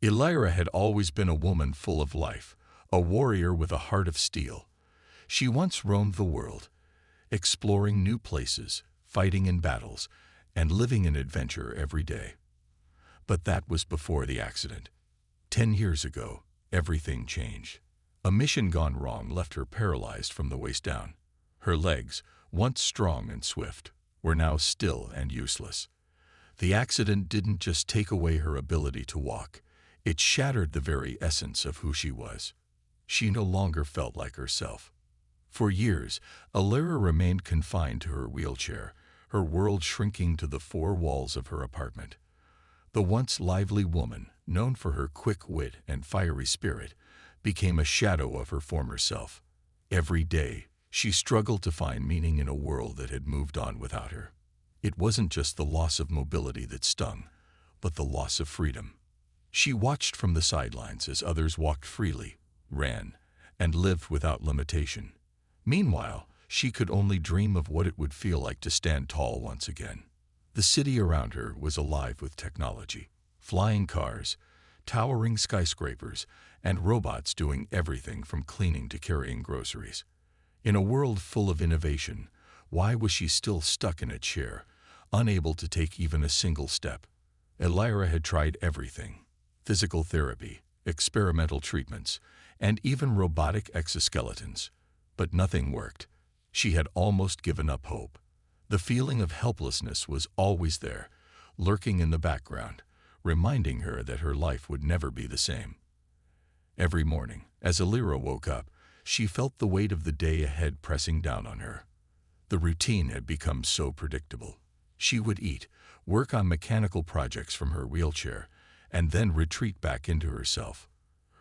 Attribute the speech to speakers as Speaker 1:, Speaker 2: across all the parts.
Speaker 1: Elira had always been a woman full of life, a warrior with a heart of steel. She once roamed the world, exploring new places, fighting in battles, and living in adventure every day. But that was before the accident. 10 years ago, everything changed. A mission gone wrong left her paralyzed from the waist down. Her legs, once strong and swift, were now still and useless. The accident didn't just take away her ability to walk, it shattered the very essence of who she was. She no longer felt like herself. For years, Elira remained confined to her wheelchair, her world shrinking to the four walls of her apartment. The once lively woman, known for her quick wit and fiery spirit, became a shadow of her former self. Every day, she struggled to find meaning in a world that had moved on without her. It wasn't just the loss of mobility that stung, but the loss of freedom. She watched from the sidelines as others walked freely, ran, and lived without limitation. Meanwhile, she could only dream of what it would feel like to stand tall once again. The city around her was alive with technology. Flying cars, towering skyscrapers, and robots doing everything from cleaning to carrying groceries. In a world full of innovation, why was she still stuck in a chair, unable to take even a single step? Elira had tried everything: physical therapy, experimental treatments, and even robotic exoskeletons. But nothing worked. She had almost given up hope. The feeling of helplessness was always there, lurking in the background, reminding her that her life would never be the same. Every morning, as Elira woke up, she felt the weight of the day ahead pressing down on her. The routine had become so predictable. She would eat, work on mechanical projects from her wheelchair, and then retreat back into herself.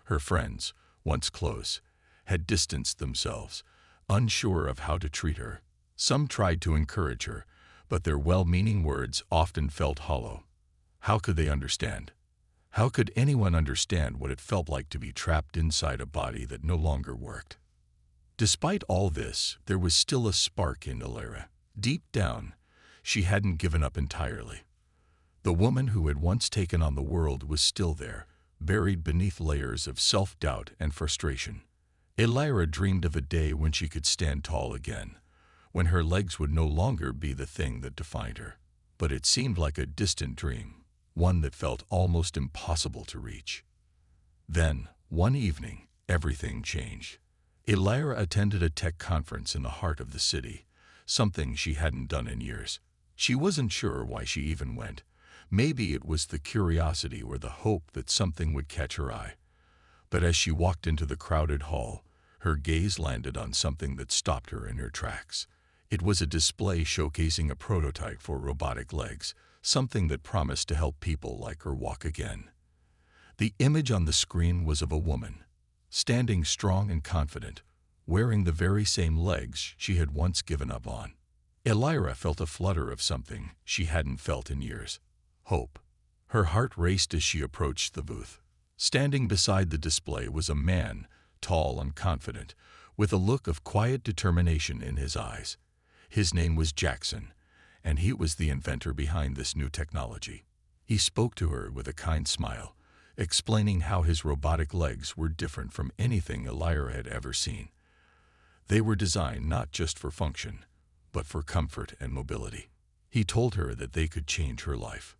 Speaker 1: Her friends, once close, had distanced themselves, unsure of how to treat her. Some tried to encourage her, but their well-meaning words often felt hollow. How could they understand? How could anyone understand what it felt like to be trapped inside a body that no longer worked? Despite all this, there was still a spark in Elira. Deep down, she hadn't given up entirely. The woman who had once taken on the world was still there, buried beneath layers of self-doubt and frustration. Elira dreamed of a day when she could stand tall again, when her legs would no longer be the thing that defined her. But it seemed like a distant dream, one that felt almost impossible to reach. Then, one evening, everything changed. Elira attended a tech conference in the heart of the city, something she hadn't done in years. She wasn't sure why she even went. Maybe it was the curiosity or the hope that something would catch her eye. But as she walked into the crowded hall, her gaze landed on something that stopped her in her tracks. It was a display showcasing a prototype for robotic legs, something that promised to help people like her walk again. The image on the screen was of a woman, standing strong and confident, wearing the very same legs she had once given up on. Elira felt a flutter of something she hadn't felt in years: hope. Her heart raced as she approached the booth. Standing beside the display was a man, tall and confident, with a look of quiet determination in his eyes. His name was Jackson, and he was the inventor behind this new technology. He spoke to her with a kind smile, explaining how his robotic legs were different from anything Elira had ever seen. They were designed not just for function, but for comfort and mobility. He told her that they could change her life.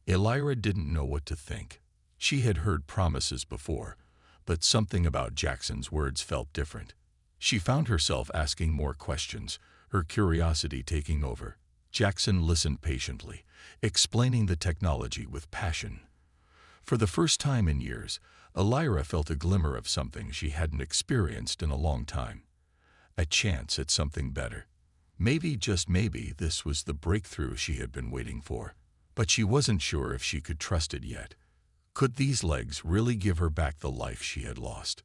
Speaker 1: Elira didn't know what to think. She had heard promises before, but something about Jackson's words felt different. She found herself asking more questions, her curiosity taking over. Jackson listened patiently, explaining the technology with passion. For the first time in years, Elira felt a glimmer of something she hadn't experienced in a long time. A chance at something better. Maybe, just maybe, this was the breakthrough she had been waiting for. But she wasn't sure if she could trust it yet. Could these legs really give her back the life she had lost?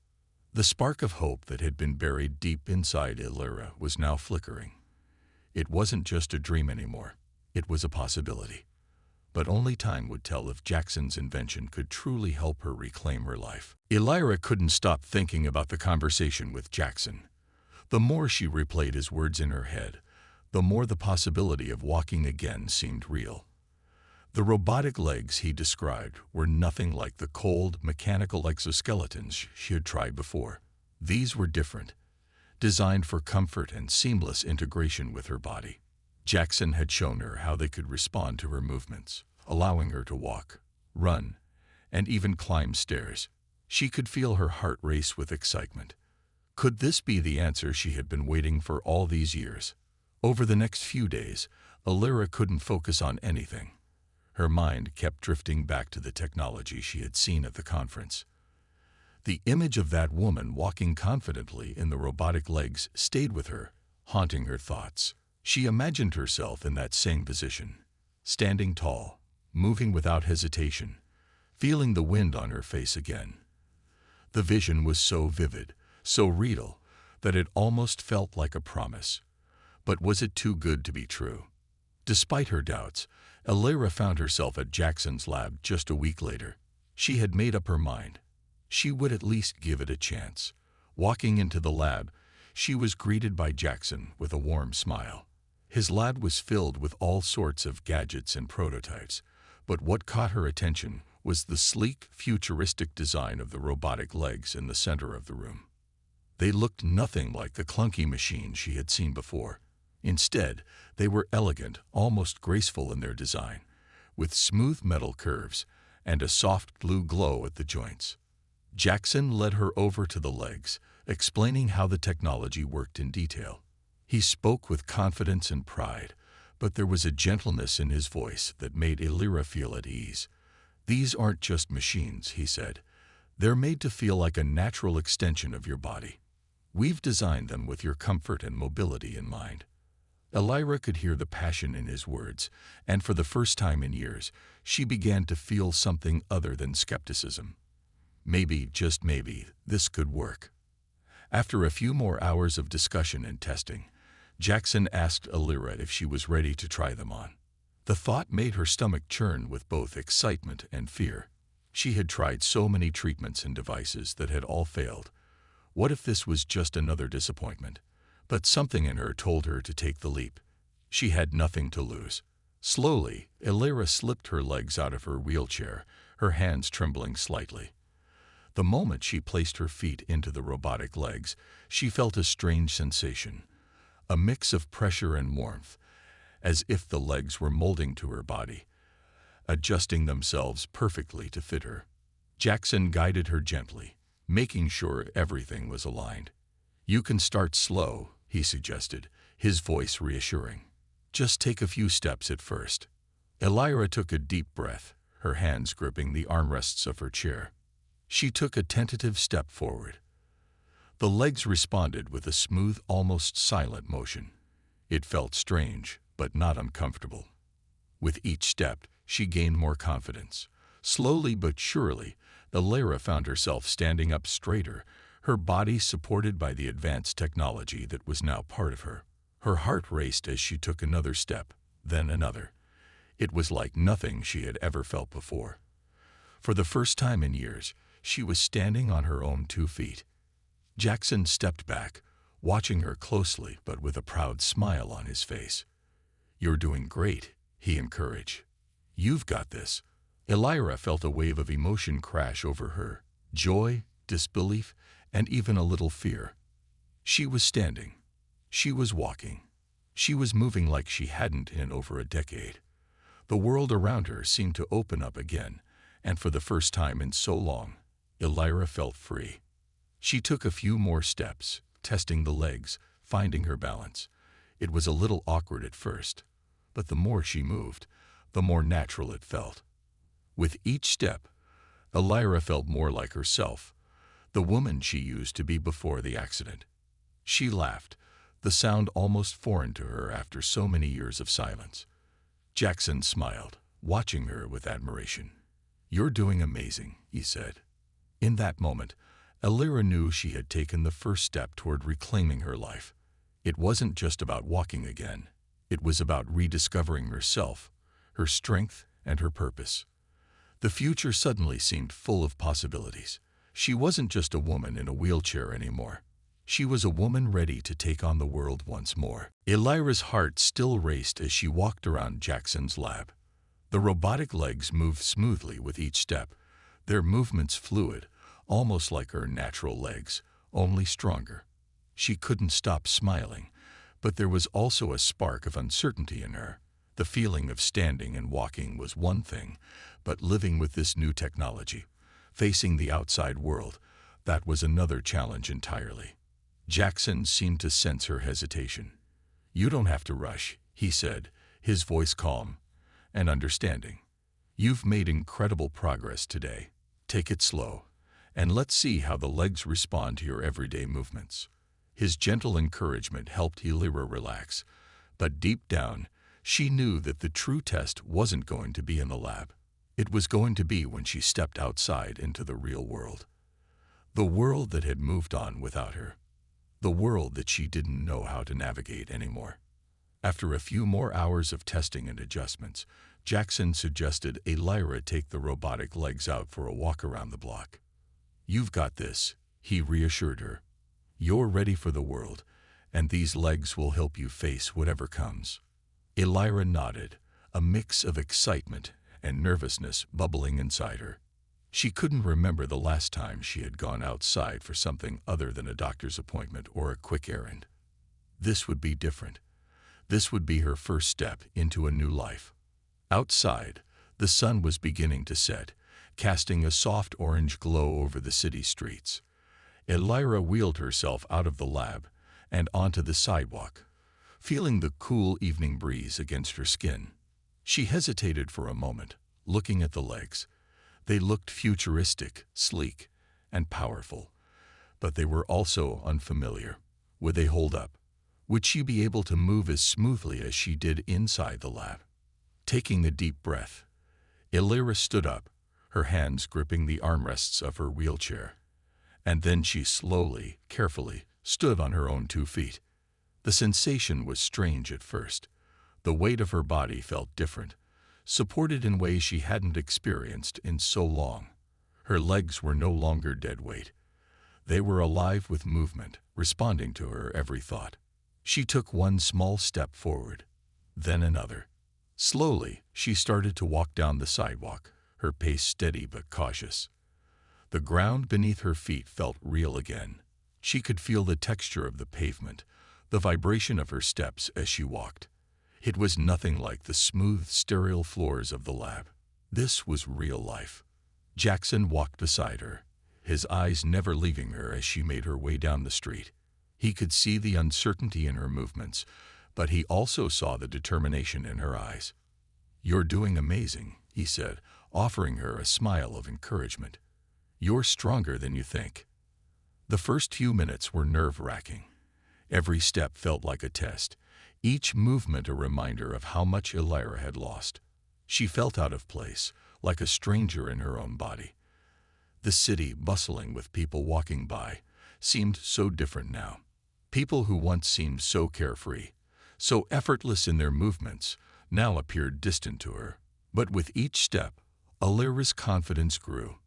Speaker 1: The spark of hope that had been buried deep inside Elira was now flickering. It wasn't just a dream anymore. It was a possibility. But only time would tell if Jackson's invention could truly help her reclaim her life. Elira couldn't stop thinking about the conversation with Jackson. The more she replayed his words in her head, the more the possibility of walking again seemed real. The robotic legs he described were nothing like the cold, mechanical exoskeletons she had tried before. These were different, designed for comfort and seamless integration with her body. Jackson had shown her how they could respond to her movements, allowing her to walk, run, and even climb stairs. She could feel her heart race with excitement. Could this be the answer she had been waiting for all these years? Over the next few days, Alira couldn't focus on anything. Her mind kept drifting back to the technology she had seen at the conference. The image of that woman walking confidently in the robotic legs stayed with her, haunting her thoughts. She imagined herself in that same position, standing tall, moving without hesitation, feeling the wind on her face again. The vision was so vivid, so real, that it almost felt like a promise. But was it too good to be true? Despite her doubts, Alira found herself at Jackson's lab just a week later. She had made up her mind. She would at least give it a chance. Walking into the lab, she was greeted by Jackson with a warm smile. His lab was filled with all sorts of gadgets and prototypes, but what caught her attention was the sleek, futuristic design of the robotic legs in the center of the room. They looked nothing like the clunky machines she had seen before. Instead, they were elegant, almost graceful in their design, with smooth metal curves and a soft blue glow at the joints. Jackson led her over to the legs, explaining how the technology worked in detail. He spoke with confidence and pride, but there was a gentleness in his voice that made Alira feel at ease. "These aren't just machines," he said. "They're made to feel like a natural extension of your body. We've designed them with your comfort and mobility in mind." Alira could hear the passion in his words, and for the first time in years, she began to feel something other than skepticism. Maybe, just maybe, this could work. After a few more hours of discussion and testing, Jackson asked Alira if she was ready to try them on. The thought made her stomach churn with both excitement and fear. She had tried so many treatments and devices that had all failed. What if this was just another disappointment? But something in her told her to take the leap. She had nothing to lose. Slowly, Alira slipped her legs out of her wheelchair, her hands trembling slightly. The moment she placed her feet into the robotic legs, she felt a strange sensation, a mix of pressure and warmth, as if the legs were molding to her body, adjusting themselves perfectly to fit her. Jackson guided her gently, making sure everything was aligned. "You can start slow," he suggested, his voice reassuring. "Just take a few steps at first." Alira took a deep breath, her hands gripping the armrests of her chair. She took a tentative step forward. The legs responded with a smooth, almost silent motion. It felt strange, but not uncomfortable. With each step, she gained more confidence. Slowly but surely, Alira found herself standing up straighter, her body supported by the advanced technology that was now part of her. Her heart raced as she took another step, then another. It was like nothing she had ever felt before. For the first time in years, she was standing on her own 2 feet. Jackson stepped back, watching her closely but with a proud smile on his face. "You're doing great," he encouraged. "You've got this." Alira felt a wave of emotion crash over her, joy, disbelief, and even a little fear. She was standing. She was walking. She was moving like she hadn't in over a decade. The world around her seemed to open up again, and for the first time in so long, Alira felt free. She took a few more steps, testing the legs, finding her balance. It was a little awkward at first, but the more she moved, the more natural it felt. With each step, Alira felt more like herself, the woman she used to be before the accident. She laughed, the sound almost foreign to her after so many years of silence. Jackson smiled, watching her with admiration. "You're doing amazing," he said. In that moment, Alira knew she had taken the first step toward reclaiming her life. It wasn't just about walking again. It was about rediscovering herself, her strength, and her purpose. The future suddenly seemed full of possibilities. She wasn't just a woman in a wheelchair anymore. She was a woman ready to take on the world once more. Alira's heart still raced as she walked around Jackson's lab. The robotic legs moved smoothly with each step, their movements fluid, almost like her natural legs, only stronger. She couldn't stop smiling, but there was also a spark of uncertainty in her. The feeling of standing and walking was one thing, but living with this new technology, facing the outside world, that was another challenge entirely. Jackson seemed to sense her hesitation. "You don't have to rush," he said, his voice calm and understanding. "You've made incredible progress today. Take it slow, and let's see how the legs respond to your everyday movements." His gentle encouragement helped Elira relax, but deep down, she knew that the true test wasn't going to be in the lab. It was going to be when she stepped outside into the real world. The world that had moved on without her. The world that she didn't know how to navigate anymore. After a few more hours of testing and adjustments, Jackson suggested Elira take the robotic legs out for a walk around the block. "You've got this," he reassured her. "You're ready for the world, and these legs will help you face whatever comes." Elira nodded, a mix of excitement and nervousness bubbling inside her. She couldn't remember the last time she had gone outside for something other than a doctor's appointment or a quick errand. This would be different. This would be her first step into a new life. Outside, the sun was beginning to set, casting a soft orange glow over the city streets. Elira wheeled herself out of the lab and onto the sidewalk, feeling the cool evening breeze against her skin. She hesitated for a moment, looking at the legs. They looked futuristic, sleek, and powerful, but they were also unfamiliar. Would they hold up? Would she be able to move as smoothly as she did inside the lab? Taking a deep breath, Elira stood up, her hands gripping the armrests of her wheelchair. And then she slowly, carefully, stood on her own 2 feet. The sensation was strange at first. The weight of her body felt different, supported in ways she hadn't experienced in so long. Her legs were no longer dead weight. They were alive with movement, responding to her every thought. She took one small step forward, then another. Slowly, she started to walk down the sidewalk, her pace steady but cautious. The ground beneath her feet felt real again. She could feel the texture of the pavement, the vibration of her steps as she walked. It was nothing like the smooth, sterile floors of the lab. This was real life. Jackson walked beside her, his eyes never leaving her as she made her way down the street. He could see the uncertainty in her movements, but he also saw the determination in her eyes. "You're doing amazing," he said, offering her a smile of encouragement. "You're stronger than you think." The first few minutes were nerve-wracking. Every step felt like a test, each movement a reminder of how much Elira had lost. She felt out of place, like a stranger in her own body. The city, bustling with people walking by, seemed so different now. People who once seemed so carefree, so effortless in their movements, now appeared distant to her. But with each step, Elira's confidence grew.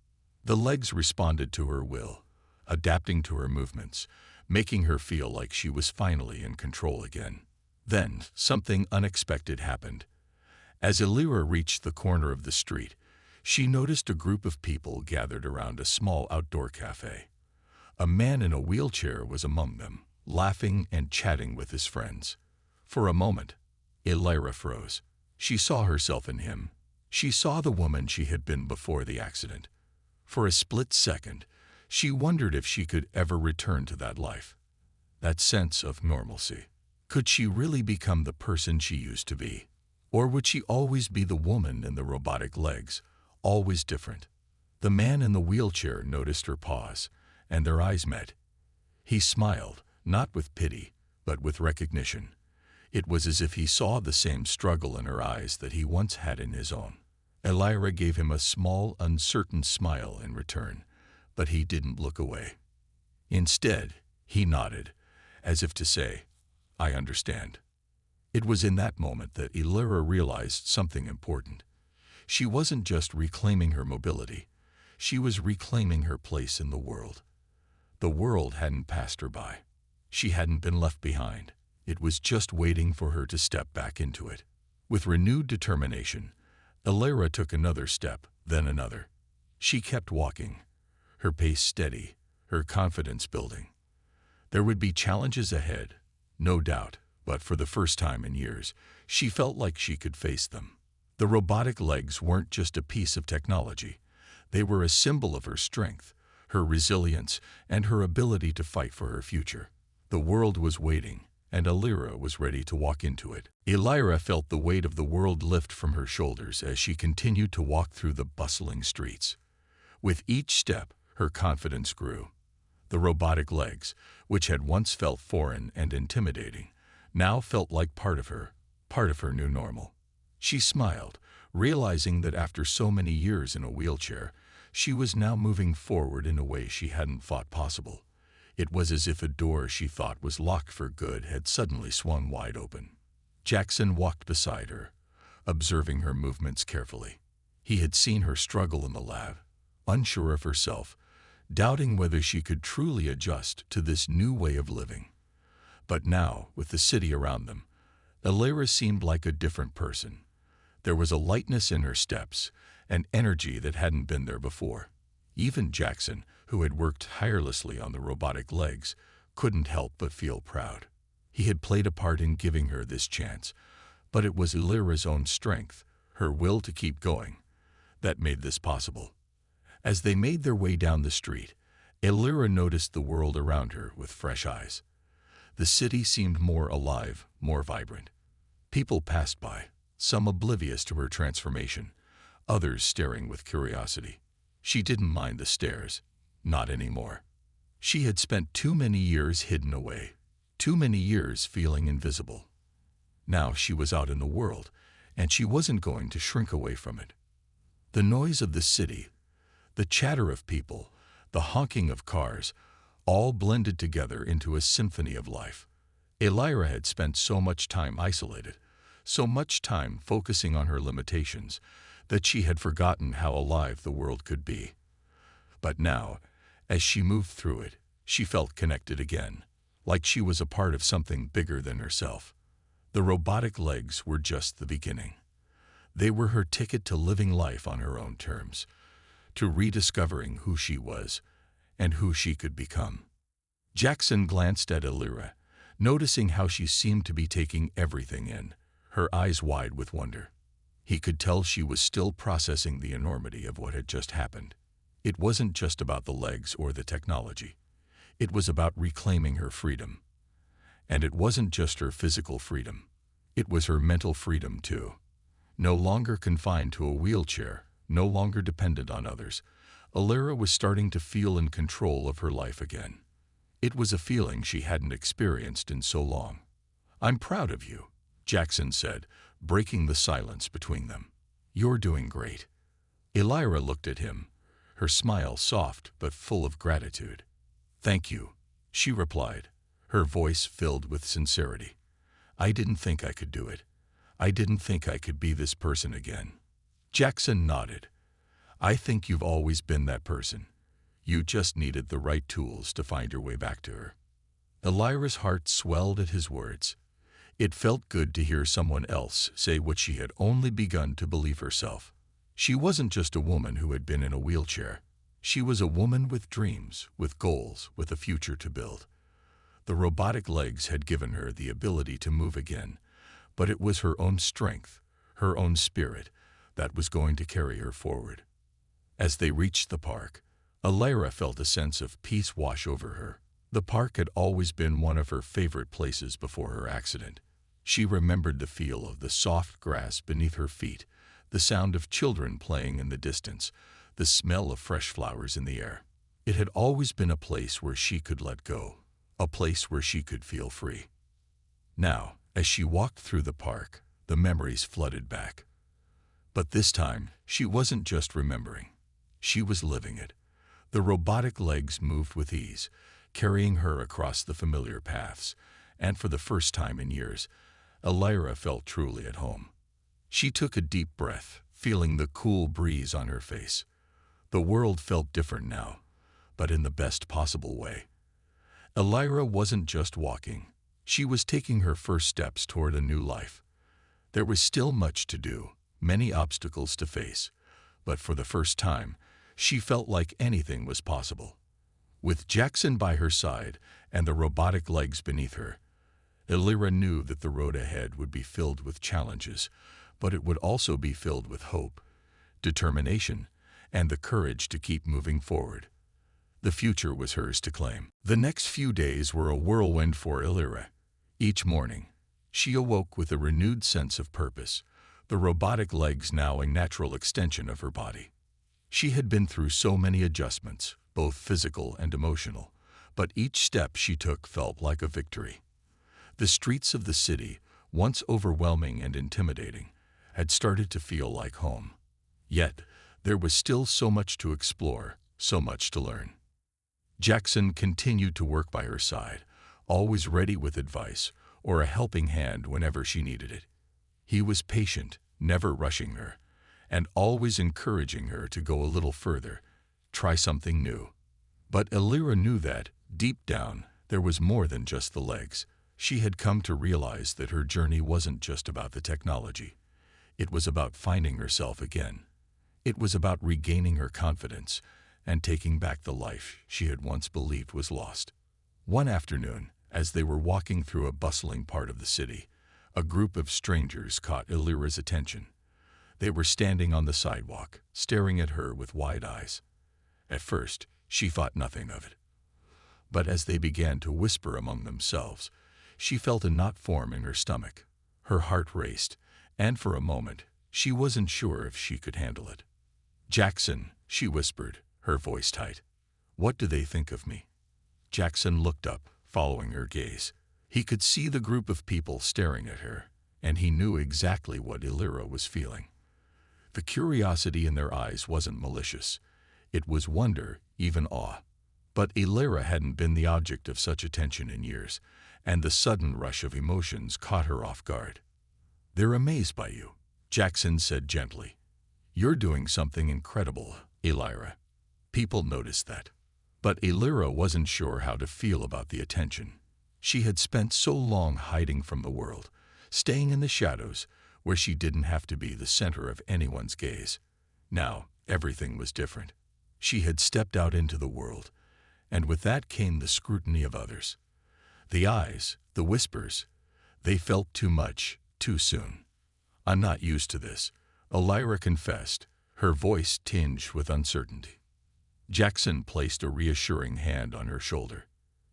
Speaker 1: The legs responded to her will, adapting to her movements, making her feel like she was finally in control again. Then, something unexpected happened. As Elira reached the corner of the street, she noticed a group of people gathered around a small outdoor cafe. A man in a wheelchair was among them, laughing and chatting with his friends. For a moment, Elira froze. She saw herself in him. She saw the woman she had been before the accident. For a split second, she wondered if she could ever return to that life, that sense of normalcy. Could she really become the person she used to be? Or would she always be the woman in the robotic legs, always different? The man in the wheelchair noticed her pause, and their eyes met. He smiled, not with pity, but with recognition. It was as if he saw the same struggle in her eyes that he once had in his own. Elira gave him a small, uncertain smile in return, but he didn't look away. Instead, he nodded, as if to say, "I understand." It was in that moment that Elira realized something important. She wasn't just reclaiming her mobility. She was reclaiming her place in the world. The world hadn't passed her by. She hadn't been left behind. It was just waiting for her to step back into it. With renewed determination, Elira took another step, then another. She kept walking, her pace steady, her confidence building. There would be challenges ahead, no doubt, but for the first time in years, she felt like she could face them. The robotic legs weren't just a piece of technology. They were a symbol of her strength, her resilience, and her ability to fight for her future. The world was waiting, and Elira was ready to walk into it. Elira felt the weight of the world lift from her shoulders as she continued to walk through the bustling streets. With each step, her confidence grew. The robotic legs, which had once felt foreign and intimidating, now felt like part of her new normal. She smiled, realizing that after so many years in a wheelchair, she was now moving forward in a way she hadn't thought possible. It was as if a door she thought was locked for good had suddenly swung wide open. Jackson walked beside her, observing her movements carefully. He had seen her struggle in the lab, unsure of herself, doubting whether she could truly adjust to this new way of living. But now, with the city around them, Elira seemed like a different person. There was a lightness in her steps, an energy that hadn't been there before. Even Jackson, who had worked tirelessly on the robotic legs, couldn't help but feel proud. He had played a part in giving her this chance, but it was Elira's own strength, her will to keep going, that made this possible. As they made their way down the street, Elira noticed the world around her with fresh eyes. The city seemed more alive, more vibrant. People passed by, some oblivious to her transformation, others staring with curiosity. She didn't mind the stares, not anymore. She had spent too many years hidden away, too many years feeling invisible. Now she was out in the world, and she wasn't going to shrink away from it. The noise of the city, the chatter of people, the honking of cars, all blended together into a symphony of life. Elira had spent so much time isolated, so much time focusing on her limitations, that she had forgotten how alive the world could be. But now, as she moved through it, she felt connected again, like she was a part of something bigger than herself. The robotic legs were just the beginning. They were her ticket to living life on her own terms, to rediscovering who she was and who she could become. Jackson glanced at Elira, noticing how she seemed to be taking everything in, her eyes wide with wonder. He could tell she was still processing the enormity of what had just happened. It wasn't just about the legs or the technology. It was about reclaiming her freedom. And it wasn't just her physical freedom. It was her mental freedom, too. No longer confined to a wheelchair, no longer dependent on others, Elira was starting to feel in control of her life again. It was a feeling she hadn't experienced in so long. "I'm proud of you," Jackson said, breaking the silence between them. "You're doing great." Elira looked at him, her smile soft but full of gratitude. "Thank you," she replied, her voice filled with sincerity. "I didn't think I could do it. I didn't think I could be this person again." Jackson nodded. "I think you've always been that person. You just needed the right tools to find your way back to her." Elira's heart swelled at his words. It felt good to hear someone else say what she had only begun to believe herself. She wasn't just a woman who had been in a wheelchair. She was a woman with dreams, with goals, with a future to build. The robotic legs had given her the ability to move again, but it was her own strength, her own spirit, that was going to carry her forward. As they reached the park, Elira felt a sense of peace wash over her. The park had always been one of her favorite places before her accident. She remembered the feel of the soft grass beneath her feet, the sound of children playing in the distance, the smell of fresh flowers in the air. It had always been a place where she could let go, a place where she could feel free. Now, as she walked through the park, the memories flooded back. But this time, she wasn't just remembering. She was living it. The robotic legs moved with ease, carrying her across the familiar paths, and for the first time in years, Elira felt truly at home. She took a deep breath, feeling the cool breeze on her face. The world felt different now, but in the best possible way. Elira wasn't just walking. She was taking her first steps toward a new life. There was still much to do, many obstacles to face, but for the first time, she felt like anything was possible. With Jackson by her side and the robotic legs beneath her, Illyra knew that the road ahead would be filled with challenges, but it would also be filled with hope, determination, and the courage to keep moving forward. The future was hers to claim. The next few days were a whirlwind for Illyra. Each morning, she awoke with a renewed sense of purpose, the robotic legs now a natural extension of her body. She had been through so many adjustments, both physical and emotional, but each step she took felt like a victory. The streets of the city, once overwhelming and intimidating, had started to feel like home. Yet, there was still so much to explore, so much to learn. Jackson continued to work by her side, always ready with advice or a helping hand whenever she needed it. He was patient, never rushing her, and always encouraging her to go a little further, try something new. But Illyra knew that, deep down, there was more than just the legs. She had come to realize that her journey wasn't just about the technology. It was about finding herself again. It was about regaining her confidence and taking back the life she had once believed was lost. One afternoon, as they were walking through a bustling part of the city, a group of strangers caught Illyra's attention. They were standing on the sidewalk, staring at her with wide eyes. At first, she thought nothing of it. But as they began to whisper among themselves, she felt a knot form in her stomach. Her heart raced, and for a moment, she wasn't sure if she could handle it. "Jackson," she whispered, her voice tight. "What do they think of me?" Jackson looked up, following her gaze. He could see the group of people staring at her, and he knew exactly what Illyra was feeling. The curiosity in their eyes wasn't malicious. It was wonder, even awe. But Illyra hadn't been the object of such attention in years, and the sudden rush of emotions caught her off guard. "They're amazed by you," Jackson said gently. "You're doing something incredible, Illyra." People noticed that. But Illyra wasn't sure how to feel about the attention. She had spent so long hiding from the world, staying in the shadows, where she didn't have to be the center of anyone's gaze. Now, everything was different. She had stepped out into the world, and with that came the scrutiny of others. The eyes, the whispers, they felt too much, too soon. "I'm not used to this," Illyra confessed, her voice tinged with uncertainty. Jackson placed a reassuring hand on her shoulder.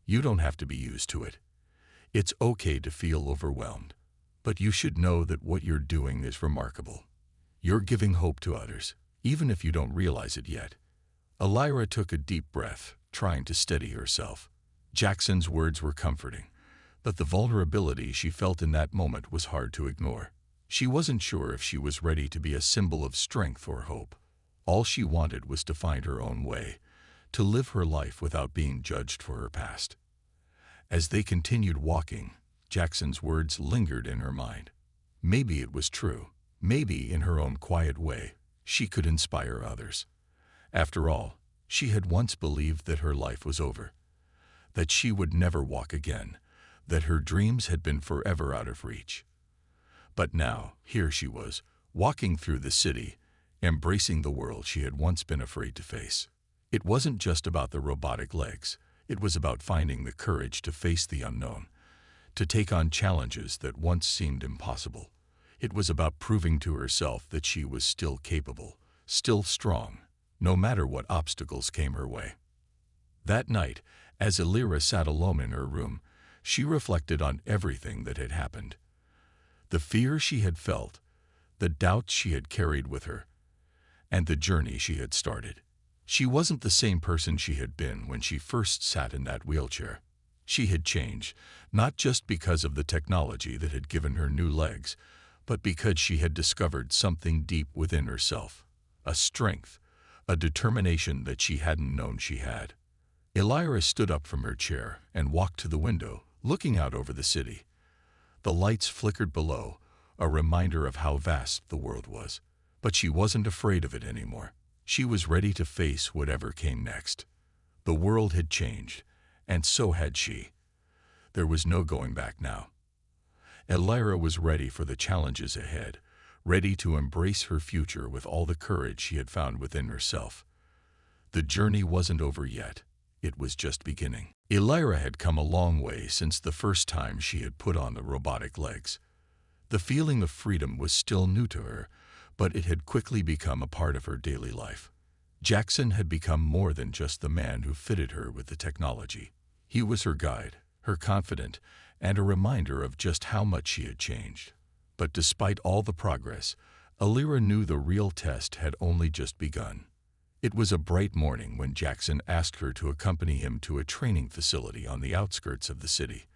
Speaker 1: "You don't have to be used to it. It's okay to feel overwhelmed, but you should know that what you're doing is remarkable. You're giving hope to others, even if you don't realize it yet." Illyra took a deep breath, trying to steady herself. Jackson's words were comforting, but the vulnerability she felt in that moment was hard to ignore. She wasn't sure if she was ready to be a symbol of strength or hope. All she wanted was to find her own way, to live her life without being judged for her past. As they continued walking, Jackson's words lingered in her mind. Maybe it was true. Maybe, in her own quiet way, she could inspire others. After all, she had once believed that her life was over, that she would never walk again, that her dreams had been forever out of reach. But now, here she was, walking through the city, embracing the world she had once been afraid to face. It wasn't just about the robotic legs. It was about finding the courage to face the unknown, to take on challenges that once seemed impossible. It was about proving to herself that she was still capable, still strong, no matter what obstacles came her way. That night, as Illyra sat alone in her room, she reflected on everything that had happened. The fear she had felt, the doubts she had carried with her, and the journey she had started. She wasn't the same person she had been when she first sat in that wheelchair. She had changed, not just because of the technology that had given her new legs, but because she had discovered something deep within herself, a strength, a determination that she hadn't known she had. Illyra stood up from her chair and walked to the window, looking out over the city. The lights flickered below, a reminder of how vast the world was. But she wasn't afraid of it anymore. She was ready to face whatever came next. The world had changed, and so had she. There was no going back now. Illyra was ready for the challenges ahead, ready to embrace her future with all the courage she had found within herself. The journey wasn't over yet. It was just beginning. Elira had come a long way since the first time she had put on the robotic legs. The feeling of freedom was still new to her, but it had quickly become a part of her daily life. Jackson had become more than just the man who fitted her with the technology. He was her guide, her confidant, and a reminder of just how much she had changed. But despite all the progress, Elira knew the real test had only just begun. It was a bright morning when Jackson asked her to accompany him to a training facility on the outskirts of the city.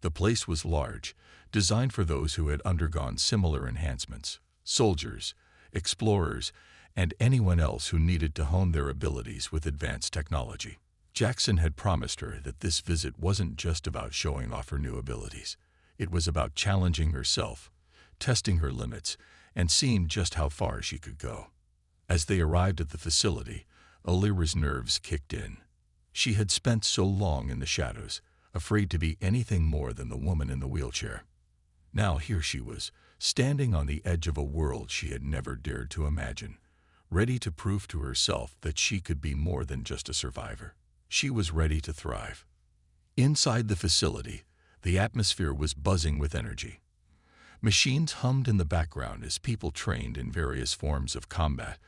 Speaker 1: The place was large, designed for those who had undergone similar enhancements: soldiers, explorers, and anyone else who needed to hone their abilities with advanced technology. Jackson had promised her that this visit wasn't just about showing off her new abilities. It was about challenging herself, testing her limits, and seeing just how far she could go. As they arrived at the facility, Elira's nerves kicked in. She had spent so long in the shadows, afraid to be anything more than the woman in the wheelchair. Now here she was, standing on the edge of a world she had never dared to imagine, ready to prove to herself that she could be more than just a survivor. She was ready to thrive. Inside the facility, the atmosphere was buzzing with energy. Machines hummed in the background as people trained in various forms of combat,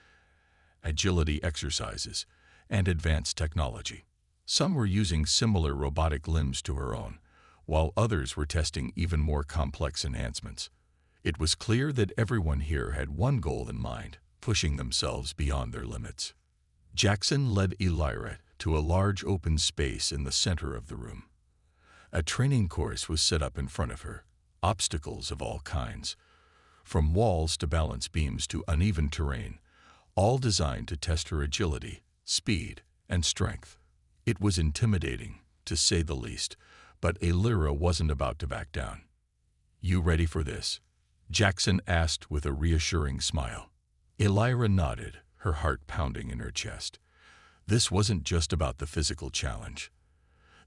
Speaker 1: agility exercises, and advanced technology. Some were using similar robotic limbs to her own, while others were testing even more complex enhancements. It was clear that everyone here had one goal in mind: pushing themselves beyond their limits. Jackson led Elira to a large open space in the center of the room. A training course was set up in front of her, obstacles of all kinds, from walls to balance beams to uneven terrain, all designed to test her agility, speed, and strength. It was intimidating, to say the least, but Elira wasn't about to back down. "You ready for this?" Jackson asked with a reassuring smile. Elira nodded, her heart pounding in her chest. This wasn't just about the physical challenge.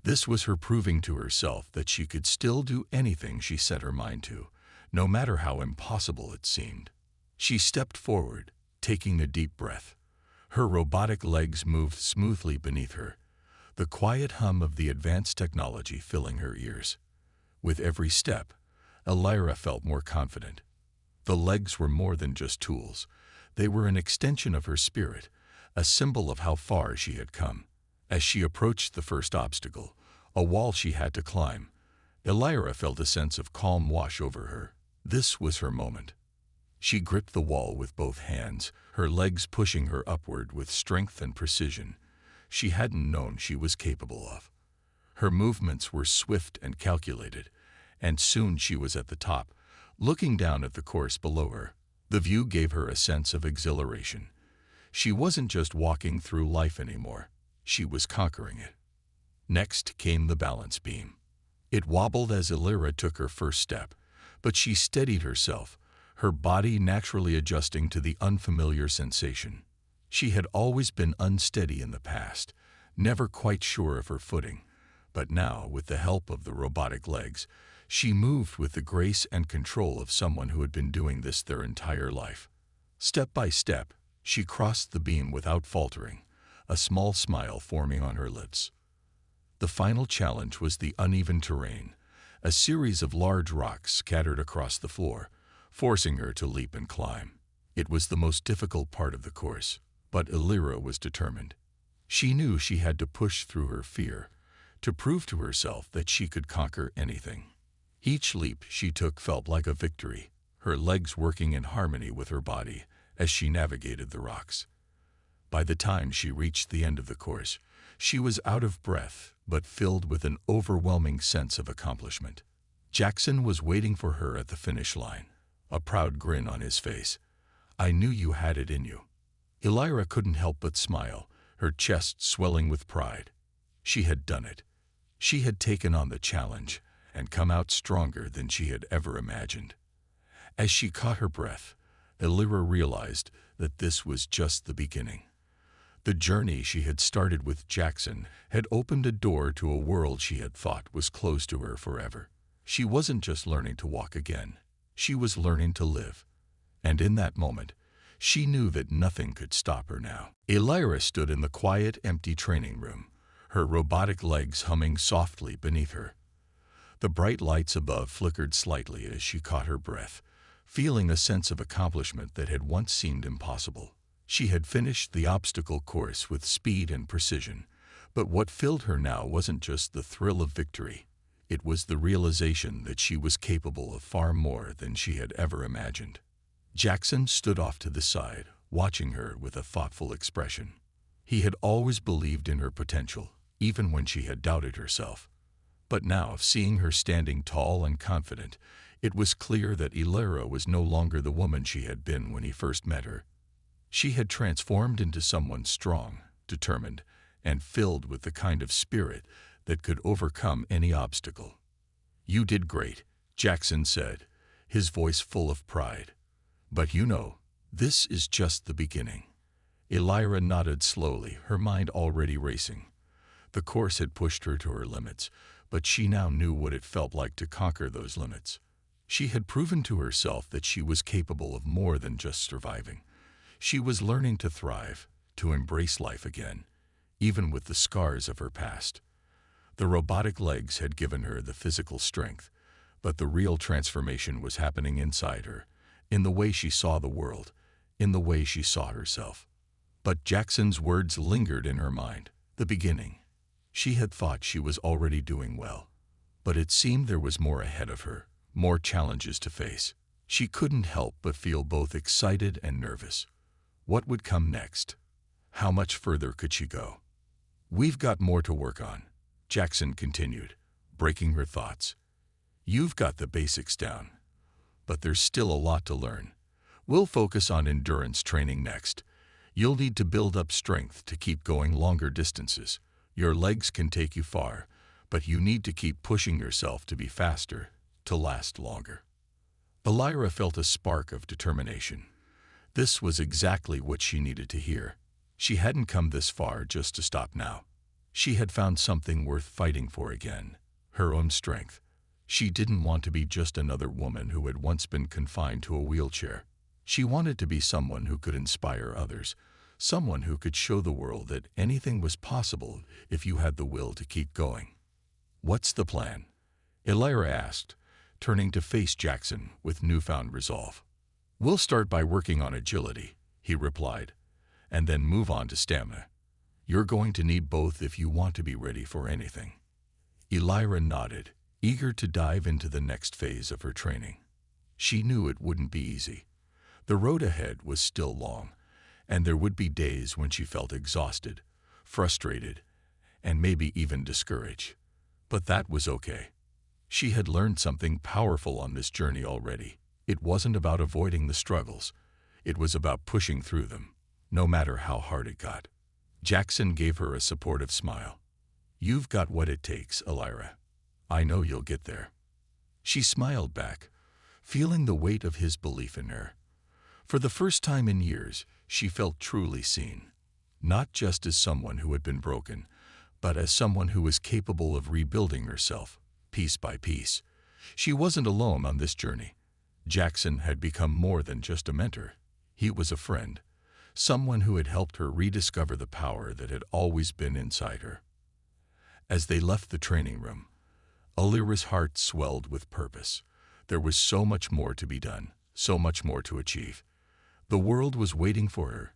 Speaker 1: This was her proving to herself that she could still do anything she set her mind to, no matter how impossible it seemed. She stepped forward, taking a deep breath. Her robotic legs moved smoothly beneath her, the quiet hum of the advanced technology filling her ears. With every step, Elira felt more confident. The legs were more than just tools. They were an extension of her spirit, a symbol of how far she had come. As she approached the first obstacle, a wall she had to climb, Elira felt a sense of calm wash over her. This was her moment. She gripped the wall with both hands, her legs pushing her upward with strength and precision she hadn't known she was capable of. Her movements were swift and calculated, and soon she was at the top, looking down at the course below her. The view gave her a sense of exhilaration. She wasn't just walking through life anymore. She was conquering it. Next came the balance beam. It wobbled as Elira took her first step, but she steadied herself, her body naturally adjusting to the unfamiliar sensation. She had always been unsteady in the past, never quite sure of her footing, but now, with the help of the robotic legs, she moved with the grace and control of someone who had been doing this their entire life. Step by step, she crossed the beam without faltering, a small smile forming on her lips. The final challenge was the uneven terrain, a series of large rocks scattered across the floor, forcing her to leap and climb. It was the most difficult part of the course, but Elira was determined. She knew she had to push through her fear, to prove to herself that she could conquer anything. Each leap she took felt like a victory, her legs working in harmony with her body as she navigated the rocks. By the time she reached the end of the course, she was out of breath but filled with an overwhelming sense of accomplishment. Jackson was waiting for her at the finish line, a proud grin on his face. "I knew you had it in you." Elira couldn't help but smile, her chest swelling with pride. She had done it. She had taken on the challenge and come out stronger than she had ever imagined. As she caught her breath, Elira realized that this was just the beginning. The journey she had started with Jackson had opened a door to a world she had thought was closed to her forever. She wasn't just learning to walk again. She was learning to live. And in that moment, she knew that nothing could stop her now. Elira stood in the quiet, empty training room, her robotic legs humming softly beneath her. The bright lights above flickered slightly as she caught her breath, feeling a sense of accomplishment that had once seemed impossible. She had finished the obstacle course with speed and precision, but what filled her now wasn't just the thrill of victory. It was the realization that she was capable of far more than she had ever imagined. Jackson stood off to the side, watching her with a thoughtful expression. He had always believed in her potential, even when she had doubted herself. But now, seeing her standing tall and confident, it was clear that Elira was no longer the woman she had been when he first met her. She had transformed into someone strong, determined, and filled with the kind of spirit that could overcome any obstacle. "You did great," Jackson said, his voice full of pride. "But you know, this is just the beginning." Elira nodded slowly, her mind already racing. The course had pushed her to her limits, but she now knew what it felt like to conquer those limits. She had proven to herself that she was capable of more than just surviving. She was learning to thrive, to embrace life again, even with the scars of her past. The robotic legs had given her the physical strength, but the real transformation was happening inside her, in the way she saw the world, in the way she saw herself. But Jackson's words lingered in her mind. The beginning. She had thought she was already doing well, but it seemed there was more ahead of her, more challenges to face. She couldn't help but feel both excited and nervous. What would come next? How much further could she go? "We've got more to work on," Jackson continued, breaking her thoughts. "You've got the basics down, but there's still a lot to learn. We'll focus on endurance training next. You'll need to build up strength to keep going longer distances. Your legs can take you far, but you need to keep pushing yourself to be faster, to last longer." Elira felt a spark of determination. This was exactly what she needed to hear. She hadn't come this far just to stop now. She had found something worth fighting for again, her own strength. She didn't want to be just another woman who had once been confined to a wheelchair. She wanted to be someone who could inspire others, someone who could show the world that anything was possible if you had the will to keep going. "What's the plan?" Elira asked, turning to face Jackson with newfound resolve. "We'll start by working on agility," he replied, "and then move on to stamina. You're going to need both if you want to be ready for anything." Elira nodded, eager to dive into the next phase of her training. She knew it wouldn't be easy. The road ahead was still long, and there would be days when she felt exhausted, frustrated, and maybe even discouraged. But that was okay. She had learned something powerful on this journey already. It wasn't about avoiding the struggles. It was about pushing through them, no matter how hard it got. Jackson gave her a supportive smile. "You've got what it takes, Elira. I know you'll get there." She smiled back, feeling the weight of his belief in her. For the first time in years, she felt truly seen, not just as someone who had been broken, but as someone who was capable of rebuilding herself, piece by piece. She wasn't alone on this journey. Jackson had become more than just a mentor. He was a friend, someone who had helped her rediscover the power that had always been inside her. As they left the training room, Elira's heart swelled with purpose. There was so much more to be done, so much more to achieve. The world was waiting for her,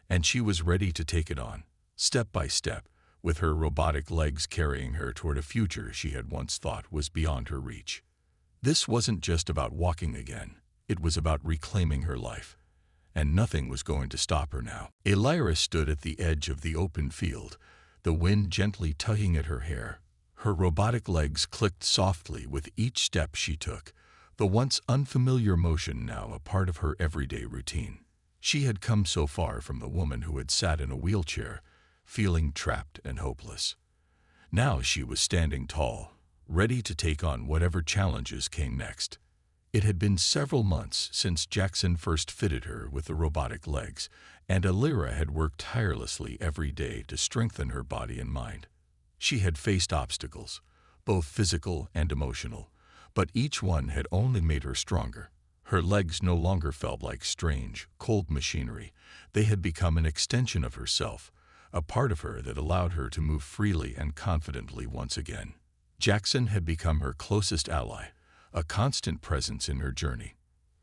Speaker 1: and she was ready to take it on, step by step, with her robotic legs carrying her toward a future she had once thought was beyond her reach. This wasn't just about walking again. It was about reclaiming her life, and nothing was going to stop her now. Elira stood at the edge of the open field, the wind gently tugging at her hair. Her robotic legs clicked softly with each step she took, the once unfamiliar motion now a part of her everyday routine. She had come so far from the woman who had sat in a wheelchair, feeling trapped and hopeless. Now she was standing tall, ready to take on whatever challenges came next. It had been several months since Jackson first fitted her with the robotic legs, and Elira had worked tirelessly every day to strengthen her body and mind. She had faced obstacles, both physical and emotional, but each one had only made her stronger. Her legs no longer felt like strange, cold machinery. They had become an extension of herself, a part of her that allowed her to move freely and confidently once again. Jackson had become her closest ally, a constant presence in her journey.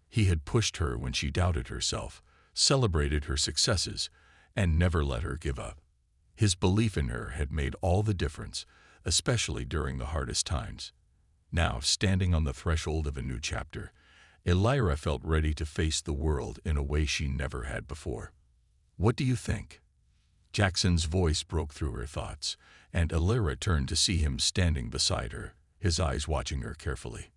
Speaker 1: He had pushed her when she doubted herself, celebrated her successes, and never let her give up. His belief in her had made all the difference, especially during the hardest times. Now, standing on the threshold of a new chapter, Elira felt ready to face the world in a way she never had before. "What do you think?" Jackson's voice broke through her thoughts, and Elira turned to see him standing beside her, his eyes watching her carefully.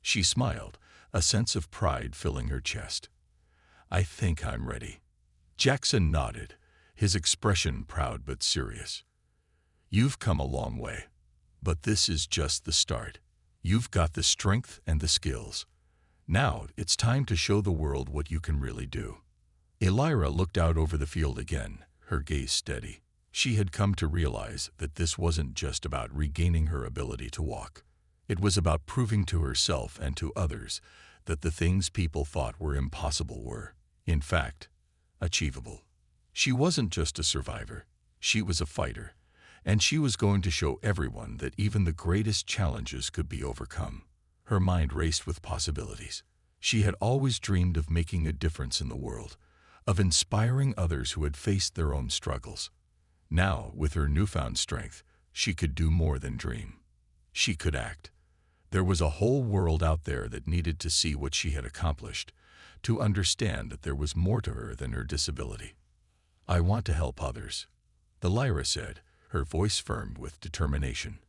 Speaker 1: She smiled, a sense of pride filling her chest. "I think I'm ready." Jackson nodded, his expression proud but serious. "You've come a long way, but this is just the start. You've got the strength and the skills. Now it's time to show the world what you can really do." Elira looked out over the field again, her gaze steady. She had come to realize that this wasn't just about regaining her ability to walk. It was about proving to herself and to others that the things people thought were impossible were, in fact, achievable. She wasn't just a survivor, she was a fighter, and she was going to show everyone that even the greatest challenges could be overcome. Her mind raced with possibilities. She had always dreamed of making a difference in the world, of inspiring others who had faced their own struggles. Now, with her newfound strength, she could do more than dream. She could act. There was a whole world out there that needed to see what she had accomplished, to understand that there was more to her than her disability. "I want to help others," Elira said, her voice firm with determination.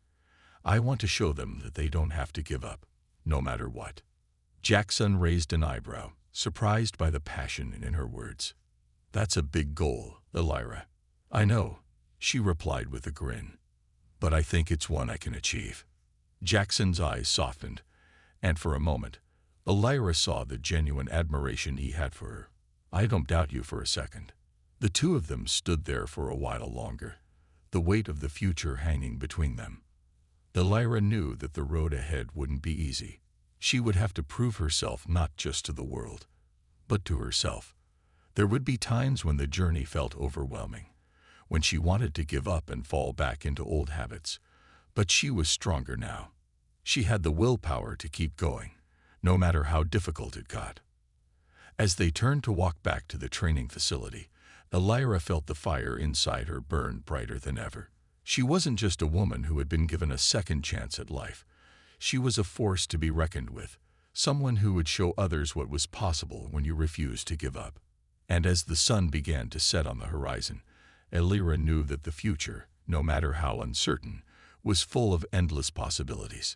Speaker 1: "I want to show them that they don't have to give up, no matter what." Jackson raised an eyebrow, surprised by the passion in her words. "That's a big goal, Elira." "I know," she replied with a grin. "But I think it's one I can achieve." Jackson's eyes softened, and for a moment, Elira saw the genuine admiration he had for her. "I don't doubt you for a second." The two of them stood there for a while longer, the weight of the future hanging between them. Elira knew that the road ahead wouldn't be easy. She would have to prove herself not just to the world, but to herself. There would be times when the journey felt overwhelming, when she wanted to give up and fall back into old habits. But she was stronger now. She had the willpower to keep going, no matter how difficult it got. As they turned to walk back to the training facility, Elira felt the fire inside her burn brighter than ever. She wasn't just a woman who had been given a second chance at life. She was a force to be reckoned with, someone who would show others what was possible when you refused to give up. And as the sun began to set on the horizon, Elira knew that the future, no matter how uncertain, was full of endless possibilities.